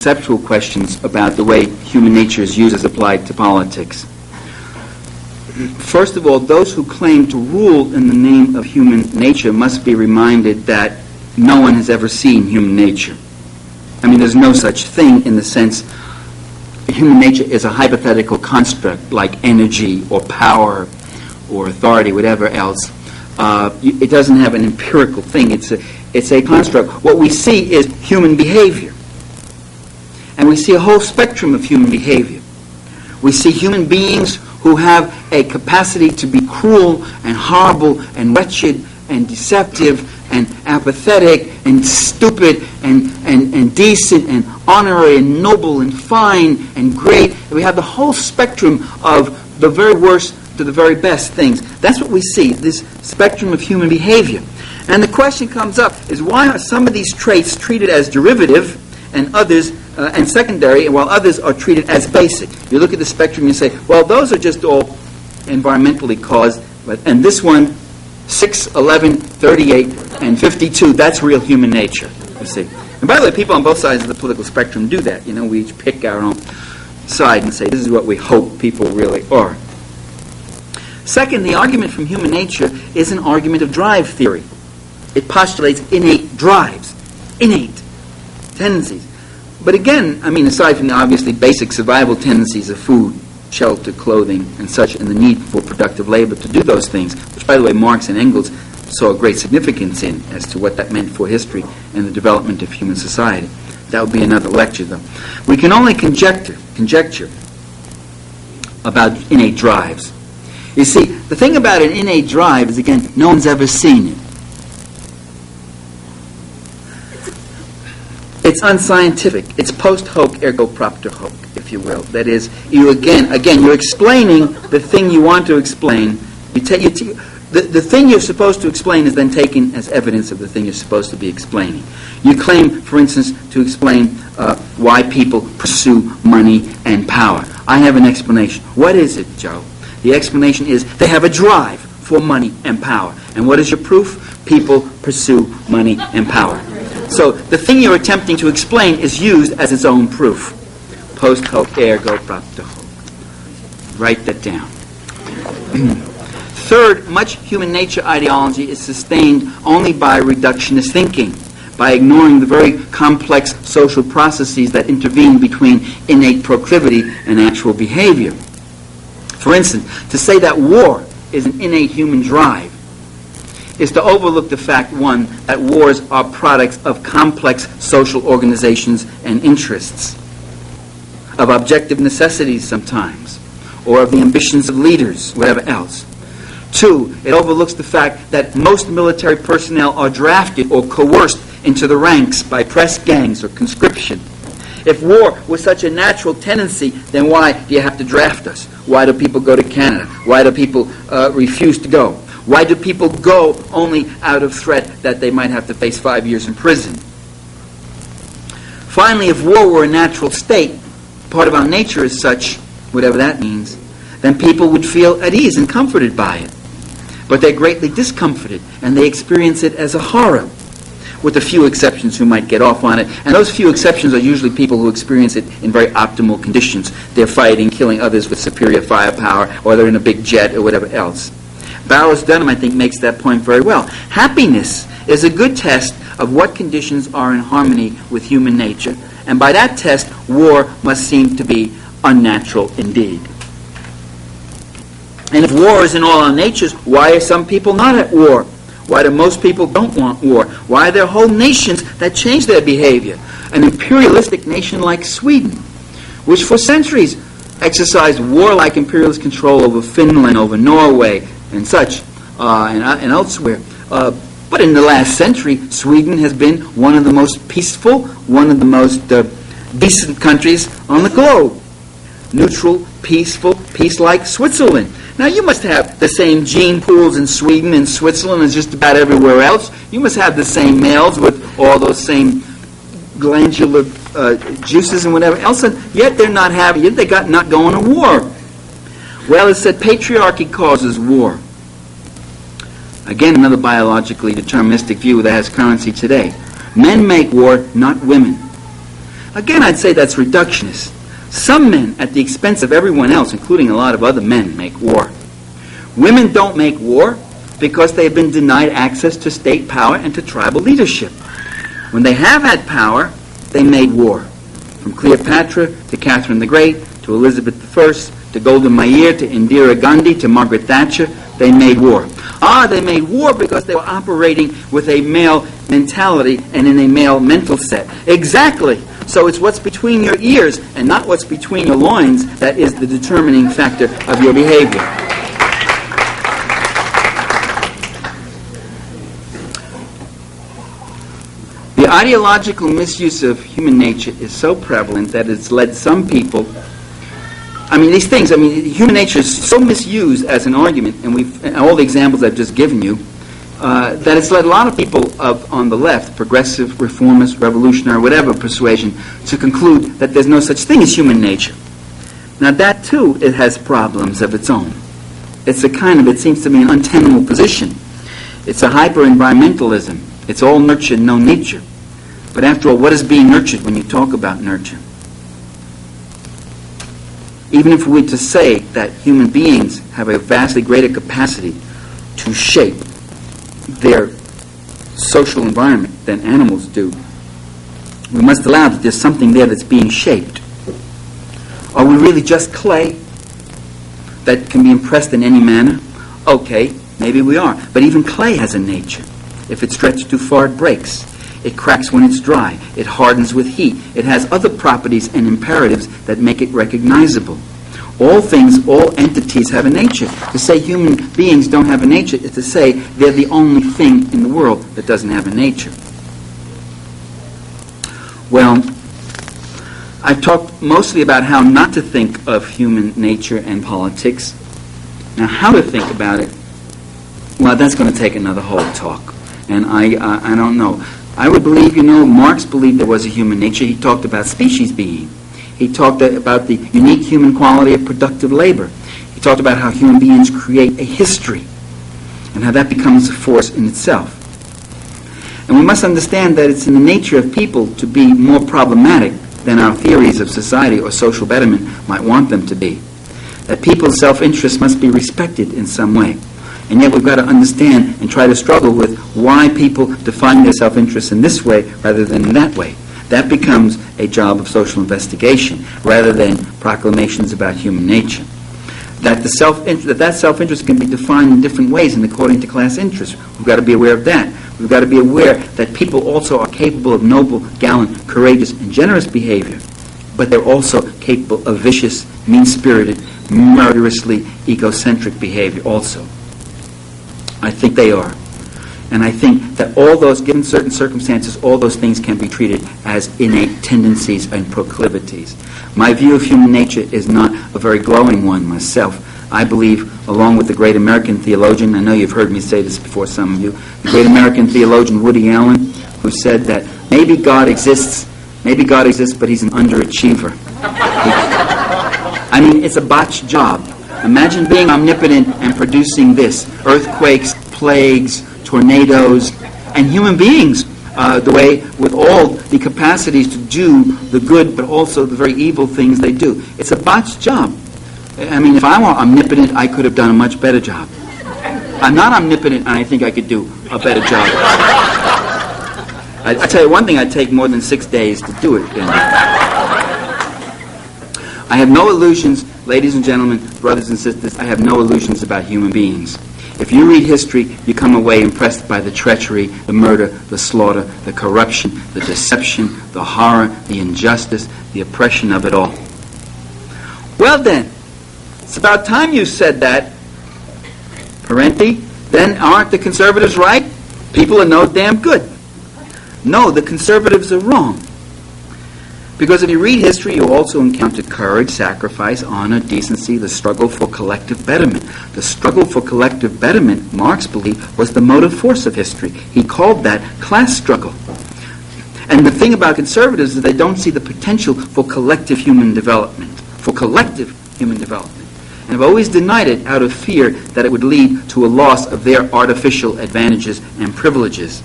conceptual questions about the way human nature is used as applied to politics. First of all, those who claim to rule in the name of human nature must be reminded that no one has ever seen human nature. I mean, there's no such thing in the sense human nature is a hypothetical construct like energy or power or authority, whatever else. It doesn't have an empirical thing. It's a construct. What we see is human behavior. And we see a whole spectrum of human behavior. We see human beings who have a capacity to be cruel and horrible and wretched and deceptive and apathetic and stupid and decent and honorary and noble and fine and great. We have the whole spectrum of the very worst to the very best things. That's what we see, this spectrum of human behavior. And the question comes up is, why are some of these traits treated as derivative and others and secondary, while others are treated as basic? You look at the spectrum and you say, well, those are just all environmentally caused, and this one, 6, 11, 38, and 52, that's real human nature, you see. And by the way, people on both sides of the political spectrum do that. You know, we each pick our own side and say, this is what we hope people really are. Second, the argument from human nature is an argument of drive theory. It postulates innate drives, innate tendencies. But again, I mean, aside from the obviously basic survival tendencies of food, shelter, clothing, and such, and the need for productive labor to do those things, which, by the way, Marx and Engels saw great significance in as to what that meant for history and the development of human society. That would be another lecture, though. We can only conjecture about innate drives. You see, the thing about an innate drive is, again, no one's ever seen it. It's unscientific. It's post hoc ergo propter hoc, if you will. That is, you again, you're explaining the thing you want to explain. The thing you're supposed to explain is then taken as evidence of the thing you're supposed to be explaining. You claim, for instance, to explain why people pursue money and power. I have an explanation. What is it, Joe? The explanation is they have a drive for money and power. And what is your proof? People pursue money and power. So the thing you're attempting to explain is used as its own proof. Post hoc ergo propter hoc. Write that down. Third, much human nature ideology is sustained only by reductionist thinking, by ignoring the very complex social processes that intervene between innate proclivity and actual behavior. For instance, to say that war is an innate human drive is to overlook the fact, one, that wars are products of complex social organizations and interests, of objective necessities sometimes, or of the ambitions of leaders, whatever else. Two, it overlooks the fact that most military personnel are drafted or coerced into the ranks by press gangs or conscription. If war was such a natural tendency, then why do you have to draft us? Why do people go to Canada? Why do people refuse to go? Why do people go only out of threat that they might have to face 5 years in prison? Finally, if war were a natural state, part of our nature is such, whatever that means, then people would feel at ease and comforted by it. But they're greatly discomforted, and they experience it as a horror, with a few exceptions who might get off on it. And those few exceptions are usually people who experience it in very optimal conditions. They're fighting, killing others with superior firepower, or they're in a big jet, or whatever else. Barrows Dunham, I think, makes that point very well. Happiness is a good test of what conditions are in harmony with human nature, and by that test, war must seem to be unnatural indeed. And if war is in all our natures, why are some people not at war? Why do most people don't want war? Why are there whole nations that change their behavior? An imperialistic nation like Sweden, which for centuries exercised warlike imperialist control over Finland, over Norway, and such, and elsewhere. But in the last century, Sweden has been one of the most peaceful, one of the most decent countries on the globe. Neutral, peaceful, peace-like Switzerland. Now, you must have the same gene pools in Sweden and Switzerland as just about everywhere else. You must have the same males with all those same glandular juices and whatever else, and yet they're not happy. Yet they got not going to war. Well, it's said patriarchy causes war. Again, another biologically deterministic view that has currency today. Men make war, not women. Again, I'd say that's reductionist. Some men, at the expense of everyone else, including a lot of other men, make war. Women don't make war because they've been denied access to state power and to tribal leadership. When they have had power, they made war. From Cleopatra to Catherine the Great, to Elizabeth I, to Golda Meir, to Indira Gandhi, to Margaret Thatcher, they made war. They made war because they were operating with a male mentality and in a male mental set. Exactly. So it's what's between your ears and not what's between your loins that is the determining factor of your behavior. The ideological misuse of human nature is so prevalent that it's led some people, human nature is so misused as an argument, and all the examples I've just given you, that it's led a lot of people on the left, progressive, reformist, revolutionary, whatever persuasion, to conclude that there's no such thing as human nature. Now that too, it has problems of its own. It's it seems to be an untenable position. It's a hyper-environmentalism. It's all nurture, no nature. But after all, what is being nurtured when you talk about nurture? Even if we were to say that human beings have a vastly greater capacity to shape their social environment than animals do, we must allow that there's something there that's being shaped. Are we really just clay that can be impressed in any manner? Okay, maybe we are. But even clay has a nature. If it's stretched too far, it breaks. It cracks when it's dry. It hardens with heat. It has other properties and imperatives that make it recognizable. All things, all entities have a nature. To say human beings don't have a nature is to say they're the only thing in the world that doesn't have a nature. Well, I've talked mostly about how not to think of human nature and politics. Now, how to think about it, well, that's going to take another whole talk. And I don't know. I would believe, Marx believed there was a human nature. He talked about species being. He talked about the unique human quality of productive labor. He talked about how human beings create a history and how that becomes a force in itself. And we must understand that it's in the nature of people to be more problematic than our theories of society or social betterment might want them to be. That people's self-interest must be respected in some way. And yet we've got to understand and try to struggle with why people define their self-interest in this way rather than in that way. That becomes a job of social investigation rather than proclamations about human nature. That self-interest can be defined in different ways and according to class interests. We've got to be aware of that. We've got to be aware that people also are capable of noble, gallant, courageous, and generous behavior, but they're also capable of vicious, mean-spirited, murderously egocentric behavior also. I think they are. And I think that all those, given certain circumstances, all those things can be treated as innate tendencies and proclivities. My view of human nature is not a very glowing one myself. I believe, along with the great American theologian, I know you've heard me say this before, some of you, the great American theologian Woody Allen, who said that maybe God exists, but he's an underachiever. It's a botched job. Imagine being omnipotent and producing this. Earthquakes, plagues, tornadoes, and human beings, the way with all the capacities to do the good but also the very evil things they do. It's a botched job. If I were omnipotent, I could have done a much better job. I'm not omnipotent, and I think I could do a better job. I tell you one thing, I'd take more than 6 days to do it. I have no illusions, ladies and gentlemen, brothers and sisters, I have no illusions about human beings. If you read history, you come away impressed by the treachery, the murder, the slaughter, the corruption, the deception, the horror, the injustice, the oppression of it all. Well then, it's about time you said that, Parenti. Then aren't the conservatives right? People are no damn good. No, the conservatives are wrong. Because if you read history, you also encounter courage, sacrifice, honor, decency, the struggle for collective betterment. The struggle for collective betterment, Marx believed, was the motive force of history. He called that class struggle. And the thing about conservatives is they don't see the potential for collective human development. And have always denied it out of fear that it would lead to a loss of their artificial advantages and privileges.